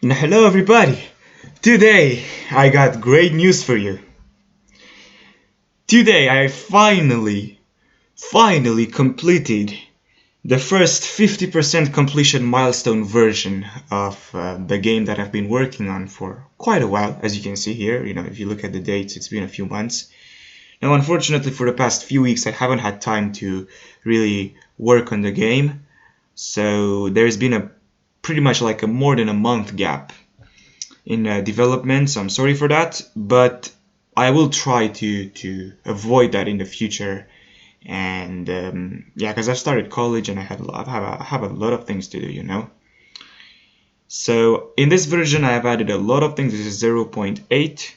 Hello everybody! Today I got great news for you. Today I finally completed the first 50% completion milestone version of the game that I've been working on for quite a while. As you can see here, if you look at the dates, it's been a few months. Now unfortunately for the past few weeks I haven't had time to really work on the game. So there's been a pretty much like a more than a month gap in development, so I'm sorry for that, but I will try to avoid that in the future. And yeah, because I've started college and I have a lot of things to do. So in this version I have added a lot of things. This is 0.8,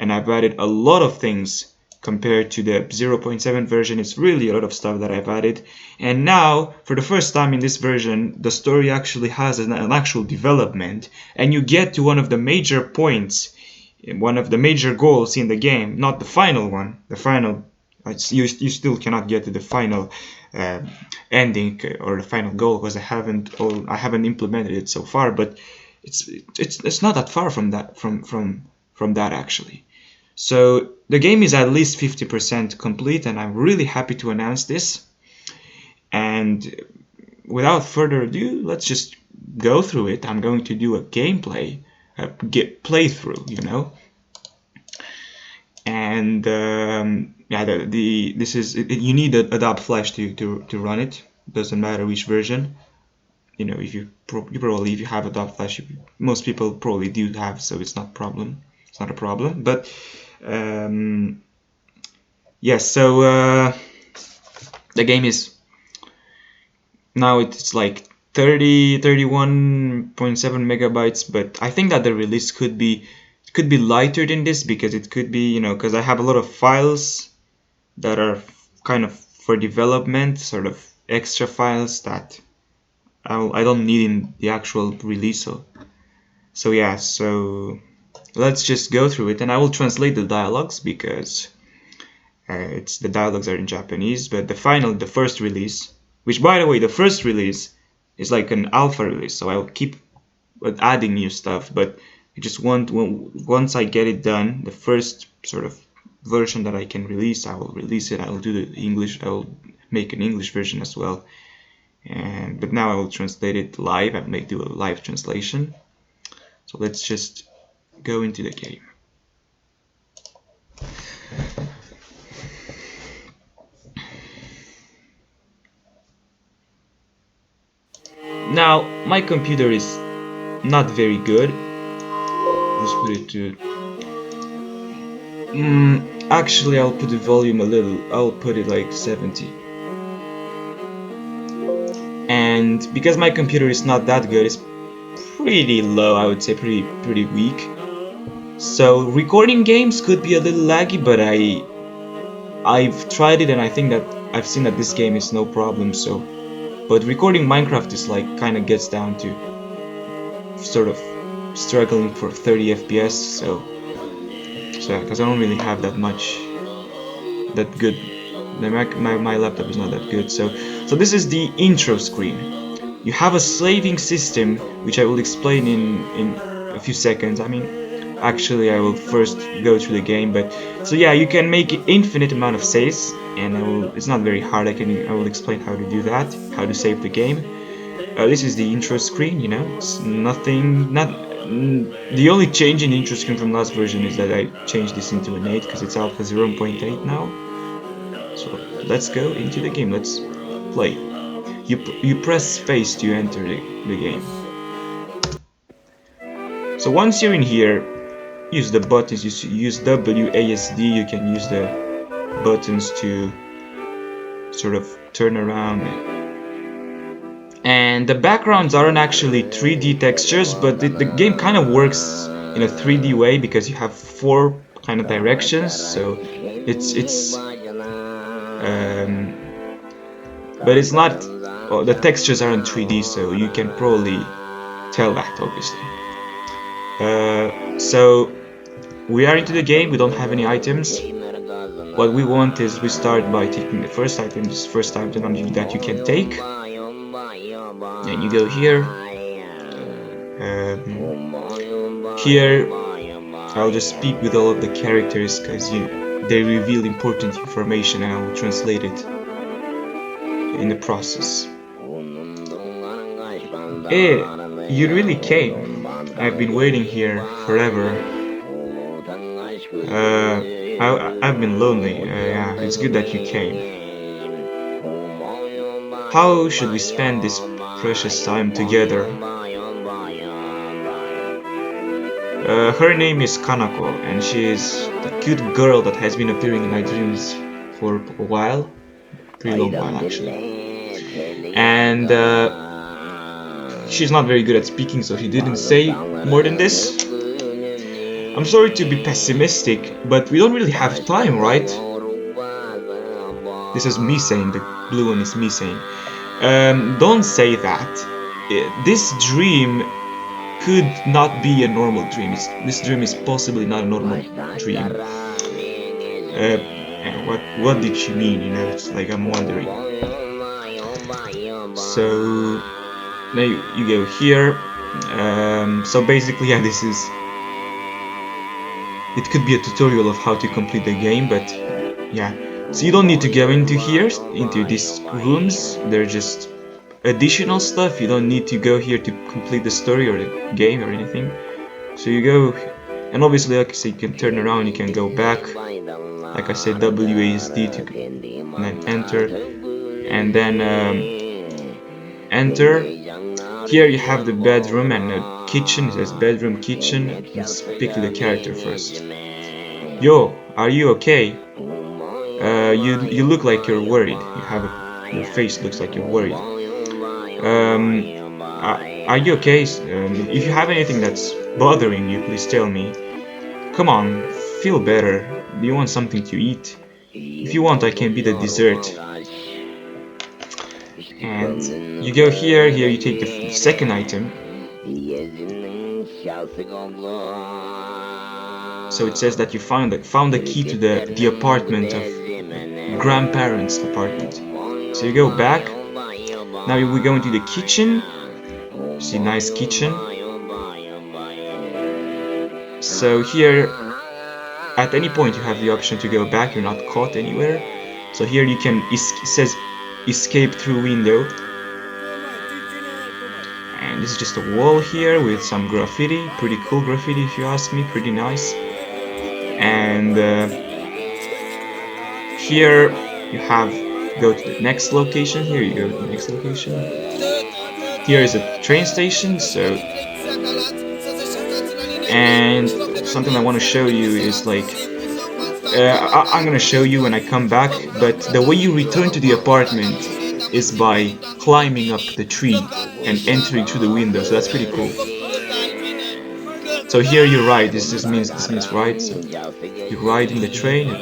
and I've added a lot of things compared to the 0.7 version. It's really a lot of stuff that I've added. And now, for the first time in this version, the story actually has an actual development, and you get to one of the major points, one of the major goals in the game, not the final one. The final, you still cannot get to the final ending or the final goal because I haven't implemented it so far, but it's not that far from that from that actually. So the game is at least 50% complete, and I'm really happy to announce this. And without further ado, let's just go through it. I'm going to do a gameplay, playthrough. And yeah, you need Adobe Flash to run it. Doesn't matter which version. If you probably, if you have Adobe Flash, most people probably do have, so it's not a problem. But yes, so the game is now it's like 31.7 megabytes, but I think that the release could be lighter than this, because it could be, because I have a lot of files that are kind of for development, sort of extra files that I don't need in the actual release. So yeah, so let's just go through it, and I will translate the dialogues because the dialogues are in Japanese. But the first release, which by the way, the first release is like an alpha release, so I'll keep adding new stuff. But I just want, once I get it done, the first sort of version that I can release, I will release it. I will do the English. I will make an English version as well. But now I will translate it live. I may do a live translation. So let's just go into the game. Now my computer is not very good. Let's put it to actually I'll put the volume a little. I'll put it like 70. And because my computer is not that good, it's pretty low, I would say, pretty weak. So recording games could be a little laggy, but I've tried it and I think that I've seen that this game is no problem. So, but recording Minecraft is like kind of gets down to sort of struggling for 30 FPS. So yeah, because I don't really have that good. My laptop is not that good. So this is the intro screen. You have a saving system, which I will explain in a few seconds. I mean, actually, I will first go through the game. But so yeah, you can make infinite amount of saves, and it's not very hard. I will explain how to do that, how to save the game. This is the intro screen. It's the only change in the intro screen from last version is that I changed this into an 8 because it's alpha 0.8 now. So let's go into the game. Let's play. You press space to enter the game. So once you're in here, use the buttons. You use WASD. You can use the buttons to sort of turn around. And the backgrounds aren't actually 3D textures, but the game kind of works in a 3D way because you have 4 kind of directions. So but it's not. The textures aren't 3D, so you can probably tell that, obviously. So we are into the game. We don't have any items. What we want is we start by taking the first item. This first item that you can take. And you go here. Here I'll just speak with all of the characters because they reveal important information and I will translate it in the process. Hey, you really came. I've been waiting here forever. I've been lonely. Yeah, it's good that you came. How should we spend this precious time together? Her name is Kanako, and she is the cute girl that has been appearing in my dreams for a while, pretty long while actually. And she's not very good at speaking, so she didn't say more than this. I'm sorry to be pessimistic, but we don't really have time, right? This is me saying, the blue one is me saying. Don't say that. This dream could not be a normal dream. This dream is possibly not a normal dream. What did she mean? You know, it's like I'm wondering. So now you go here. So basically, yeah, this is. It could be a tutorial of how to complete the game, but yeah. So you don't need to go into here, into these rooms. They're just additional stuff. You don't need to go here to complete the story or the game or anything. So you go, and obviously, like I said, you can turn around, you can go back. Like I said, WASD to and then enter, and then enter. Here you have the bedroom and the kitchen. It says bedroom, kitchen. Let's speak to the character first. Yo, are you okay? You look like you're worried. Your face looks like you're worried. Are you okay? If you have anything that's bothering you, please tell me. Come on, feel better. Do you want something to eat? If you want, I can be the dessert. And you go here. Here you take the second item. So it says that you found the key to the apartment of grandparents' apartment. So you go back. Now we go into the kitchen. See, nice kitchen. So here, at any point you have the option to go back. You're not caught anywhere. So here you can. It says escape through window. And this is just a wall here with some graffiti. Pretty cool graffiti, if you ask me. Pretty nice. And here you have. Go to the next location. Here you go to the next location. Here is a train station. So, and something I want to show you is like I'm gonna show you when I come back. But the way you return to the apartment is by climbing up the tree and entering through the window. So that's pretty cool. So here you ride. This means ride. So you ride in the train.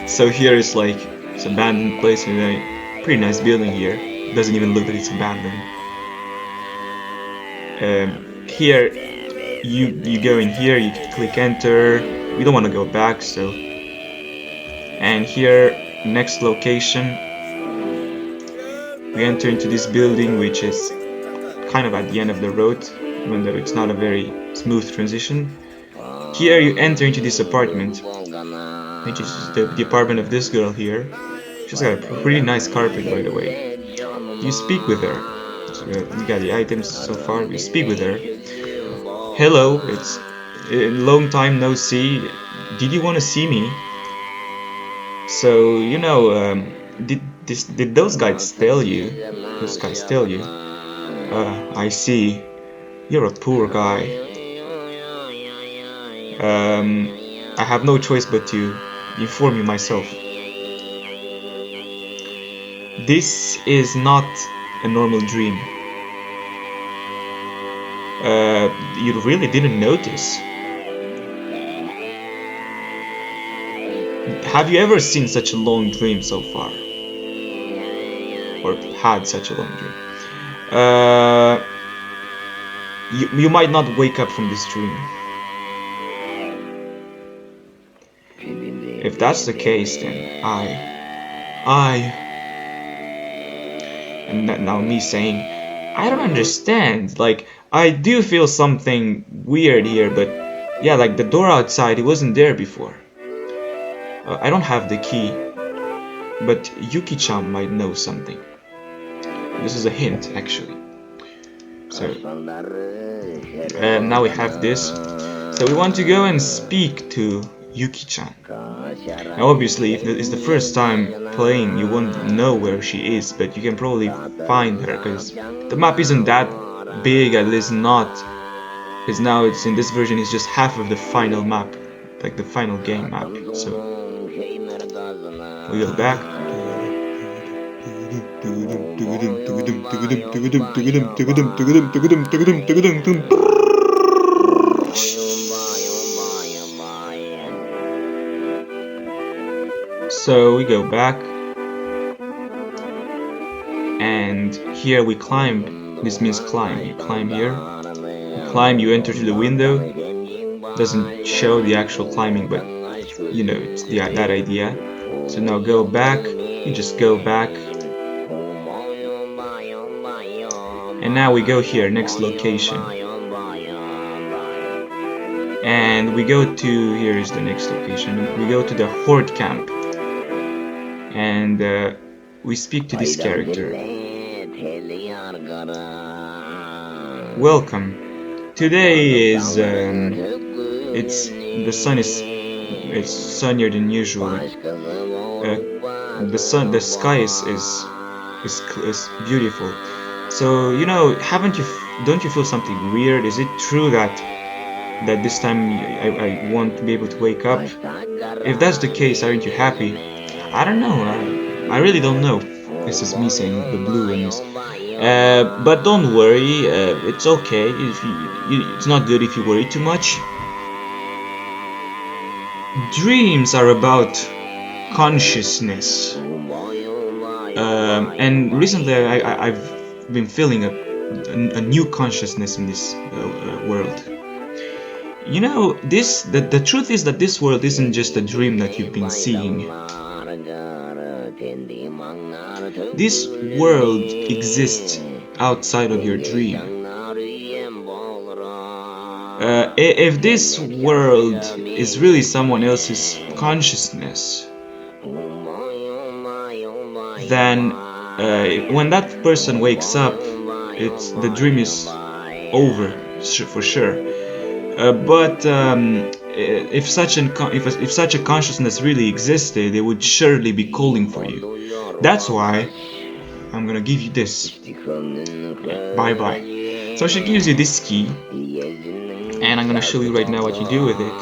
So here is like it's abandoned place with a pretty nice building here. Doesn't even look like it's abandoned. Here you go in here. You click enter. We don't want to go back, so. And here, next location, we enter into this building, which is kind of at the end of the road, even though it's not a very smooth transition. Here you enter into this apartment, which is the apartment of this girl here. She's got a pretty nice carpet, by the way. You speak with her. So you got the items so far. You speak with her. Hello, it's a long time no see. Did you want to see me? So you know, did those guys tell you? Those guys tell you? I see. You're a poor guy. I have no choice but to inform you myself. This is not a normal dream. You really didn't notice. Have you ever seen such a long dream so far? Or had such a long dream? Uh, you might not wake up from this dream. If that's the case, then and now me saying, I don't understand. Like, I do feel something weird here, but yeah, like the door outside, it wasn't there before. I don't have the key, but Yuki-chan might know something. This is a hint, actually. So, now we have this. So we want to go and speak to Yuki-chan. Now obviously, if it's the first time playing, you won't know where she is, but you can probably find her, because the map isn't that big, at least not, because now it's in this version, it's just half of the final map, like the final game map. So we go back. So we go back, and here we climb. This means climb. You climb here, you climb, you enter to the window. Doesn't show the actual climbing, but you know, it's that idea. So now go back, you just go back, and now we go here, next location, and we go to, here is the next location, we go to the Horde camp, and we speak to this character. Welcome. Today is it's sunnier than usual. The sky is beautiful. So you know, don't you feel something weird? Is it true that this time I won't be able to wake up? If that's the case, aren't you happy? I don't know. I really don't know. This is me saying the blue in this. But don't worry. It's okay. If it's not good if you worry too much. Dreams are about consciousness. And recently I've been feeling a new consciousness in this world. You know, the truth is that this world isn't just a dream that you've been seeing. This world exists outside of your dream. If this world is really someone else's consciousness, then when that person wakes up, the dream is over for sure. But if such a consciousness really existed, they would surely be calling for you. That's why I'm gonna give you this. Bye bye. So she gives you this key, and I'm gonna show you right now what you do with it.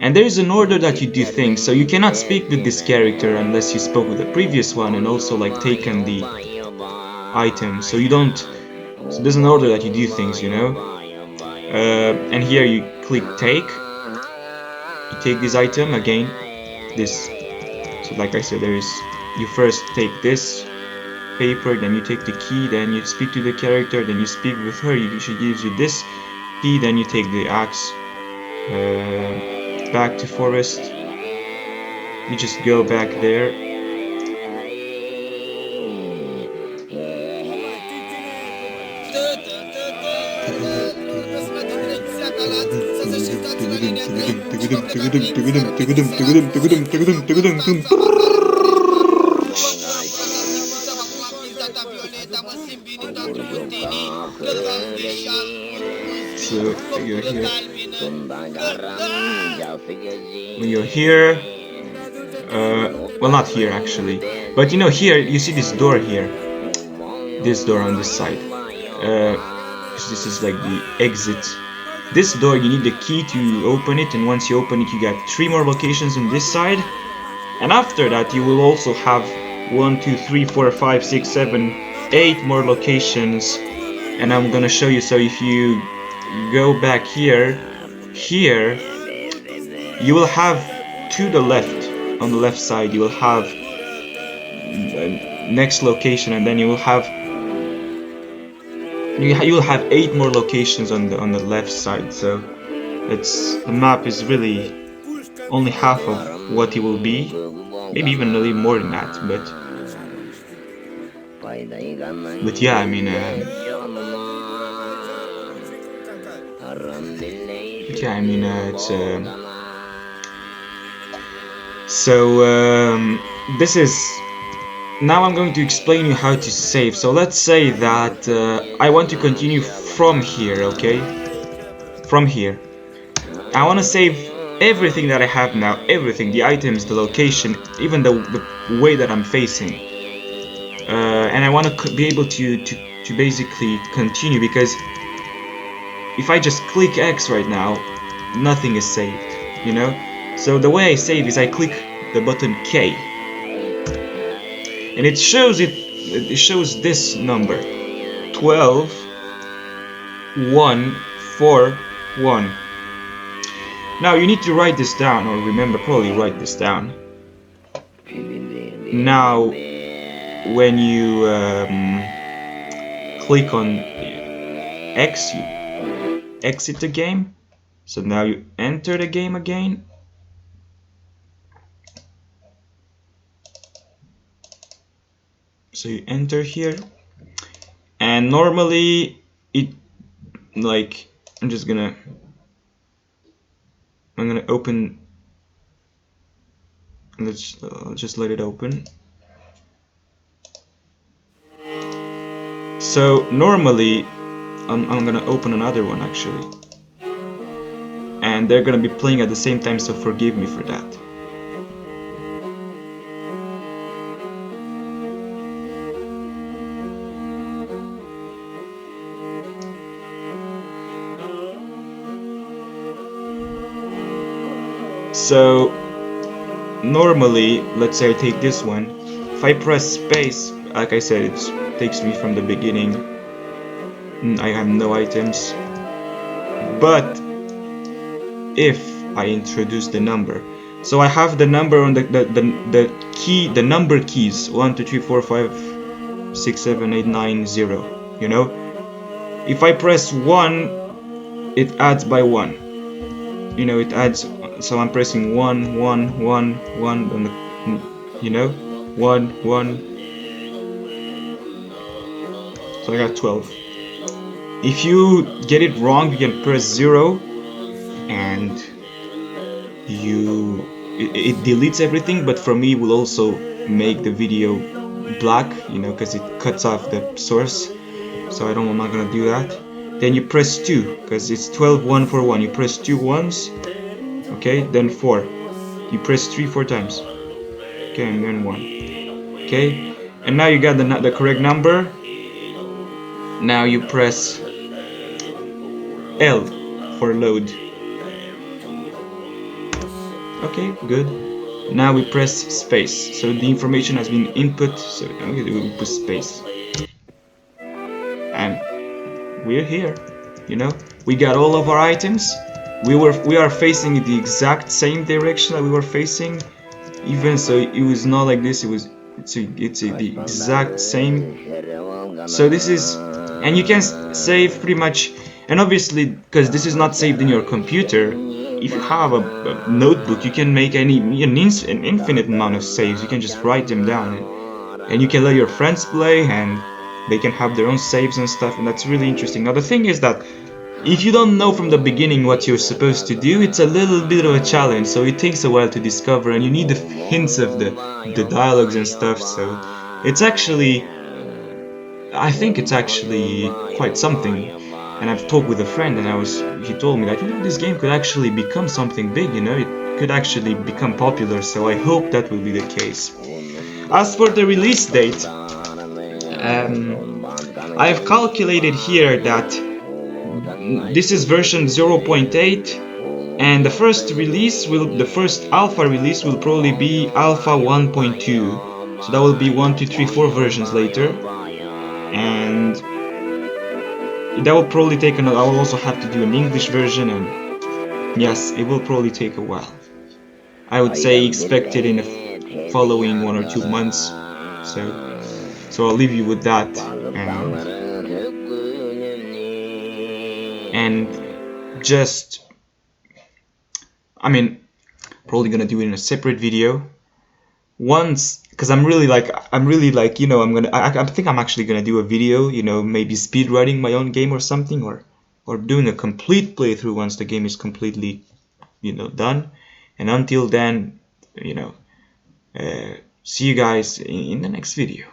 And there is an order that you do things, so you cannot speak with this character unless you spoke with the previous one and also like taken the item. So you don't. So there's an order that you do things, you know. And here you click take. You take this item again. This. So like I said, you first take this paper, then you take the key, then you speak to the character, then you speak with her. She gives you this key, then you take the axe. Back to forest. You just go back there. So you're here. When you're here, well, not here actually, but you know, here you see this door here, this door on this side. This is like the exit. This door, you need the key to open it, and once you open it, you get 3 more locations on this side. And after that, you will also have 1, 2, 3, 4, 5, 6, 7, 8 more locations. And I'm gonna show you. So if you go back here, you will have to the left, on the left side, you will have next location, and then you will have You'll have 8 more locations on the left side, so the map is really only half of what it will be, maybe even a little more than that, but yeah, I mean, it's so this is now I'm going to explain you how to save. So let's say that I want to continue from here, okay? From here. I want to save everything that I have now, everything, the items, the location, even the way that I'm facing. And I want to be able to basically continue, because if I just click X right now, nothing is saved, you know? So the way I save is I click the button K, and it shows this number 12 1 4 1. Now you need to write this down, or remember, probably write this down. Now when you click on X, you exit the game. So now you enter the game again. So you enter here, and normally I'm gonna open. Let's just let it open. So normally I'm gonna open another one actually, and they're gonna be playing at the same time, so forgive me for that. So normally, let's say I take this one, if I press space, like I said, it takes me from the beginning. I have no items, but if I introduce the number, so I have the number on the number keys 1 2 3 4 5 6 7 8 9 0, you know. If I press 1, it adds by 1, you know, it adds. So I'm pressing 1 1 1 1 on the, you know, 1 1. So I got 12. If you get it wrong, you can press 0, and it deletes everything, but for me it will also make the video black, you know, because it cuts off the source. So I'm not gonna do that. Then you press 2, because it's 12 1 4 1. You press 2 once, okay, then 4. You press 3 4 times, okay, and then 1, okay, and now you got the correct number. Now you press L for load. Okay, good. Now we press space, so the information has been input, so okay, we put space, and we're here, you know. We got all of our items. We are facing the exact same direction that we were facing, even so it was not like this, it's the exact same. So this is, and you can save pretty much, and obviously because this is not saved in your computer, if you have a notebook, you can make an infinite amount of saves. You can just write them down, and you can let your friends play, and they can have their own saves and stuff, and that's really interesting. Now the thing is that if you don't know from the beginning what you're supposed to do, it's a little bit of a challenge, so it takes a while to discover, and you need the hints of the dialogues and stuff. So it's actually, I think it's actually quite something. And I've talked with a friend, and he told me that, you know, this game could actually become something big, you know, it could actually become popular, so I hope that will be the case. As for the release date, I've calculated here that this is version 0.8, and the first alpha release will probably be alpha 1.2, so that will be 1 2 3 4 versions later, and that will probably take I will also have to do an English version, and yes, it will probably take a while. I would say expect it in the following 1 or 2 months, so I'll leave you with that, and and just, I mean, probably gonna do it in a separate video once, because I'm really like, you know, I think I'm actually gonna do a video, you know, maybe speed running my own game or something, or doing a complete playthrough once the game is completely, you know, done. And until then, you know, see you guys in the next video.